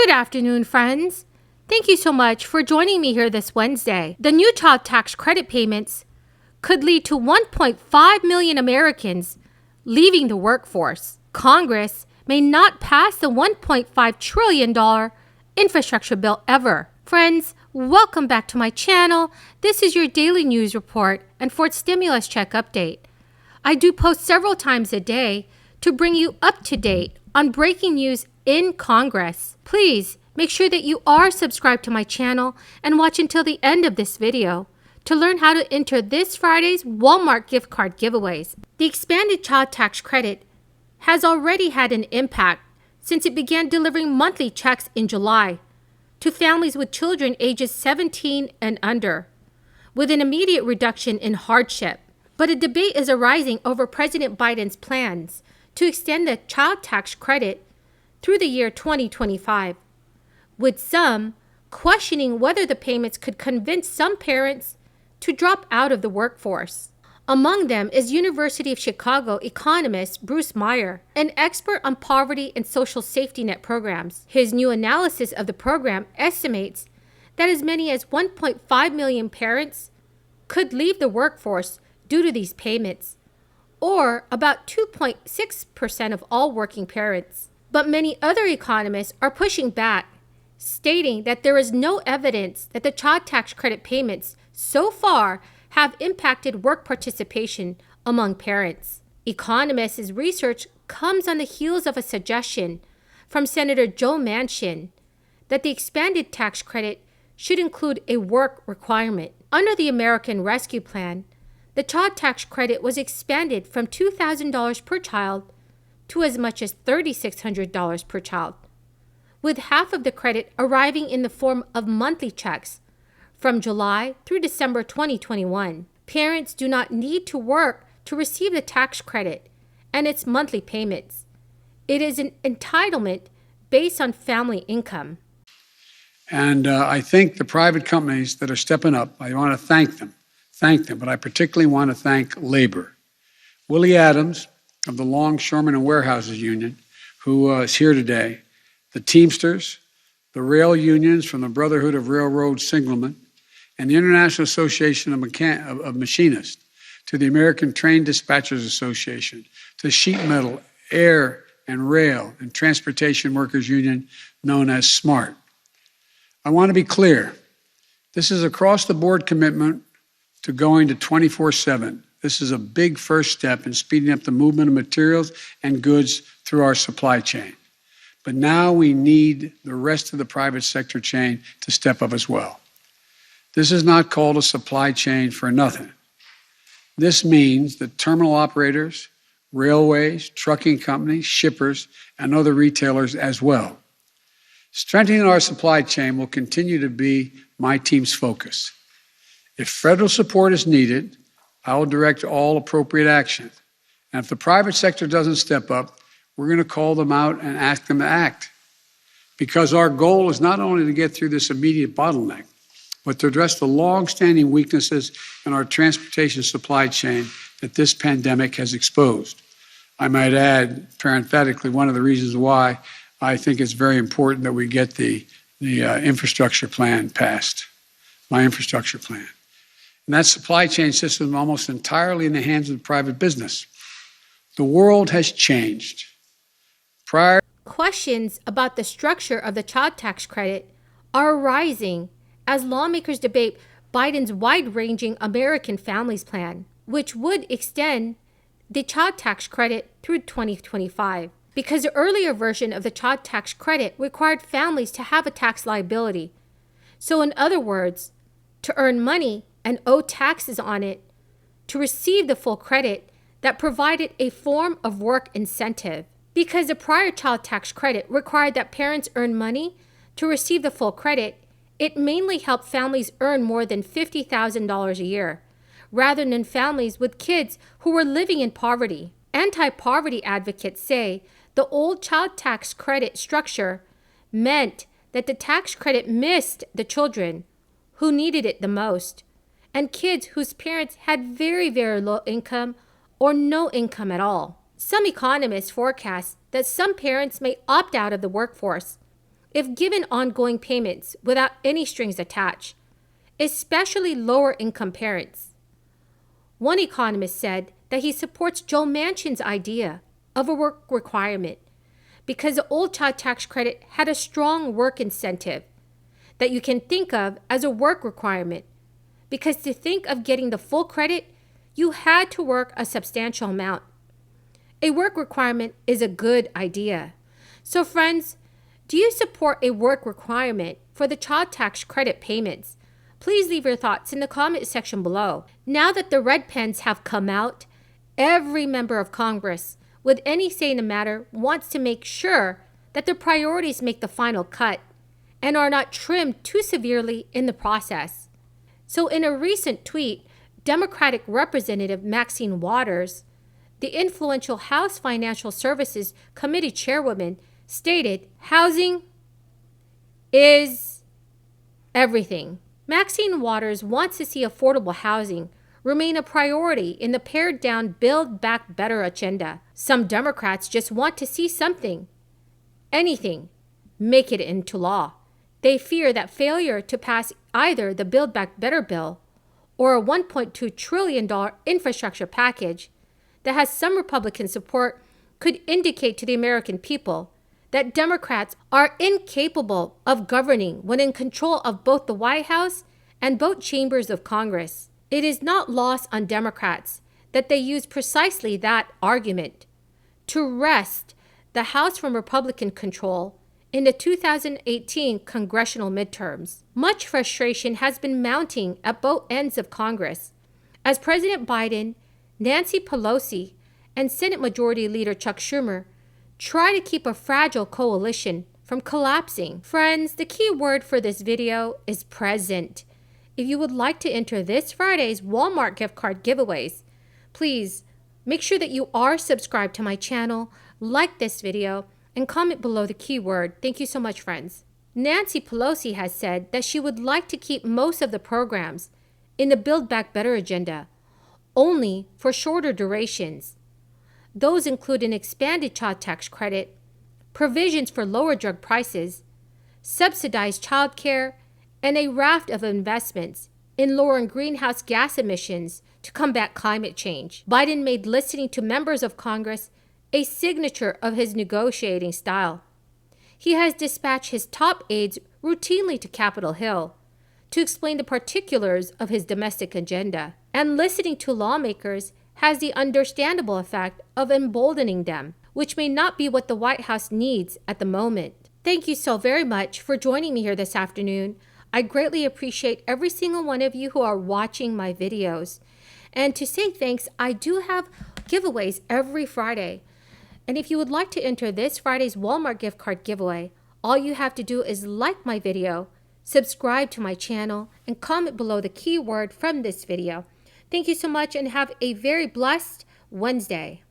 Good afternoon, friends. Thank you so much for joining me here this Wednesday. The new child tax credit payments could lead to 1.5 million Americans leaving the workforce. Congress may not pass the $1.5 trillion infrastructure bill ever. Friends, welcome back to my channel. This is your daily news report and fourth stimulus check update. I do post several times a day to bring you up to date on breaking news in Congress. Please make sure that you are subscribed to my channel and watch until the end of this video to learn how to enter this Friday's Walmart gift card giveaways. The expanded child tax credit has already had an impact since it began delivering monthly checks in July to families with children ages 17 and under, with an immediate reduction in hardship. But a debate is arising over President Biden's plans to extend the child tax credit through the year 2025, with some questioning whether the payments could convince some parents to drop out of the workforce. Among them is University of Chicago economist Bruce Meyer, an expert on poverty and social safety net programs. His new analysis of the program estimates that as many as 1.5 million parents could leave the workforce due to these payments, or about 2.6% of all working parents. But many other economists are pushing back, stating that there is no evidence that the child tax credit payments so far have impacted work participation among parents. Economists' research comes on the heels of a suggestion from Senator Joe Manchin that the expanded tax credit should include a work requirement. Under the American Rescue Plan, the child tax credit was expanded from $2,000 per child to as much as $3,600 per child, with half of the credit arriving in the form of monthly checks from July through December 2021. Parents do not need to work to receive the tax credit and its monthly payments. It is an entitlement based on family income. And I think the private companies that are stepping up, I want to thank them, but I particularly want to thank labor. Willie Adams of the Longshoremen and Warehouses Union, who is here today, the Teamsters, the rail unions from the Brotherhood of Railroad Signalmen, and the International Association of Machinists, to the American Train Dispatchers Association, to Sheet Metal, Air and Rail, and Transportation Workers Union, known as SMART. I want to be clear. This is across-the-board commitment to going to 24/7. This is a big first step in speeding up the movement of materials and goods through our supply chain. But now we need the rest of the private sector chain to step up as well. This is not called a supply chain for nothing. This means that terminal operators, railways, trucking companies, shippers, and other retailers as well. Strengthening our supply chain will continue to be my team's focus. If federal support is needed, I will direct all appropriate action. And if the private sector doesn't step up, we're going to call them out and ask them to act. Because our goal is not only to get through this immediate bottleneck, but to address the long-standing weaknesses in our transportation supply chain that this pandemic has exposed. I might add, parenthetically, one of the reasons why I think it's very important that we get the infrastructure plan passed, my infrastructure plan. And that supply chain system is almost entirely in the hands of private business. The world has changed. Questions about the structure of the child tax credit are arising as lawmakers debate Biden's wide-ranging American Families Plan, which would extend the child tax credit through 2025. Because the earlier version of the child tax credit required families to have a tax liability. So in other words, to earn money and owe taxes on it to receive the full credit that provided a form of work incentive. Because the prior child tax credit required that parents earn money to receive the full credit, it mainly helped families earn more than $50,000 a year, rather than families with kids who were living in poverty. Anti-poverty advocates say the old child tax credit structure meant that the tax credit missed the children who needed it the most, and kids whose parents had very, very low income or no income at all. Some economists forecast that some parents may opt out of the workforce if given ongoing payments without any strings attached, especially lower income parents. One economist said that he supports Joe Manchin's idea of a work requirement because the old child tax credit had a strong work incentive that you can think of as a work requirement, because to think of getting the full credit, you had to work a substantial amount. A work requirement is a good idea. So friends, do you support a work requirement for the child tax credit payments? Please leave your thoughts in the comment section below. Now that the red pens have come out, every member of Congress with any say in the matter wants to make sure that their priorities make the final cut and are not trimmed too severely in the process. So in a recent tweet, Democratic Representative Maxine Waters, the influential House Financial Services Committee chairwoman, stated, "Housing is everything." Maxine Waters wants to see affordable housing remain a priority in the pared-down Build Back Better agenda. Some Democrats just want to see something, anything, make it into law. They fear that failure to pass either the Build Back Better bill or a $1.2 trillion infrastructure package that has some Republican support could indicate to the American people that Democrats are incapable of governing when in control of both the White House and both chambers of Congress. It is not lost on Democrats that they use precisely that argument to wrest the House from Republican control in the 2018 congressional midterms. Much frustration has been mounting at both ends of Congress as President Biden, Nancy Pelosi, and Senate Majority Leader Chuck Schumer try to keep a fragile coalition from collapsing. Friends, the key word for this video is present. If you would like to enter this Friday's Walmart gift card giveaways, please make sure that you are subscribed to my channel, like this video, and comment below the keyword. Thank you so much, friends. Nancy Pelosi has said that she would like to keep most of the programs in the Build Back Better agenda, only for shorter durations. Those include an expanded child tax credit, provisions for lower drug prices, subsidized child care, and a raft of investments in lowering greenhouse gas emissions to combat climate change. Biden made listening to members of Congress a signature of his negotiating style. He has dispatched his top aides routinely to Capitol Hill to explain the particulars of his domestic agenda, and listening to lawmakers has the understandable effect of emboldening them, which may not be what the White House needs at the moment. Thank you so very much for joining me here this afternoon. I greatly appreciate every single one of you who are watching my videos. And to say thanks, I do have giveaways every Friday. And if you would like to enter this Friday's Walmart gift card giveaway, all you have to do is like my video, subscribe to my channel, and comment below the keyword from this video. Thank you so much and have a very blessed Wednesday.